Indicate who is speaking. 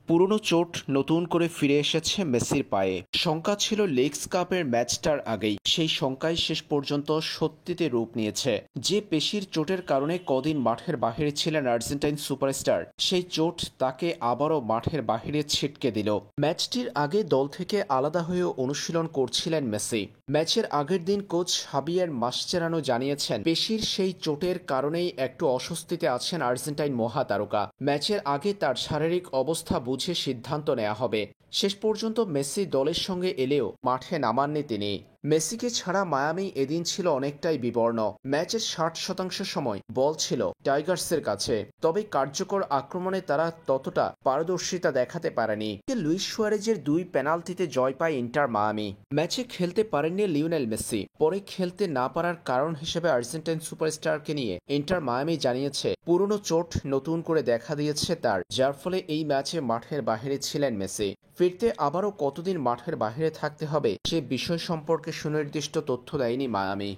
Speaker 1: পুরনো চোট নতুন করে ফিরে এসেছে মেসির পায়ে। শঙ্কা ছিল লিগস কাপের ম্যাচটার আগেই, সেই শঙ্কাই শেষ পর্যন্ত সত্যিতে রূপ নিয়েছে। যে পেশির চোটের কারণে কদিন মাঠের বাহিরে ছিলেন আর্জেন্টাইন সুপারস্টার, সেই চোট তাকে আবারও মাঠের বাহিরে ছিটকে দিল। ম্যাচটির আগে দল থেকে আলাদা হয়ে অনুশীলন করছিলেন মেসি। ম্যাচের আগের দিন কোচ হাবিয়ার মাসচেরানো জানিয়েছেন, পেশির সেই চোটের কারণেই একটু অস্বস্তিতে আছেন আর্জেন্টাইন মহাতারকা। ম্যাচের আগে তার শারীরিক অবস্থা বুঝে সিদ্ধান্ত নেওয়া হবে। শেষ পর্যন্ত মেসি দলের সঙ্গে এলেও মাঠে নামাননি তিনি। মেসিকে ছাড়া মায়ামি এদিন ছিল অনেকটাই বিবর্ণ। ম্যাচের 60% সময় বল ছিল টাইগার্সের কাছে, তবে কার্যকর আক্রমণে তারা ততটা পারদর্শিতা দেখাতে পারেনি। লুইস সুয়ারেজের 2 পেনাল্টিতে জয় পায় ইন্টার মায়ামি। ম্যাচে খেলতে পারেননি লিওনেল মেসি। পরে খেলতে না পারার কারণ হিসেবে আর্জেন্টাইন সুপারস্টারকে নিয়ে ইন্টার মায়ামি জানিয়েছে, পুরনো চোট নতুন করে দেখা দিয়েছে তার, যার ফলে এই ম্যাচে মাঠের বাইরে ছিলেন মেসি। ফিরতে আবারও কতদিন মাঠের বাইরে থাকতে হবে সে বিষয় সম্পর্কে সুনির্দিষ্ট তথ্য দেয়নি মায়ামি।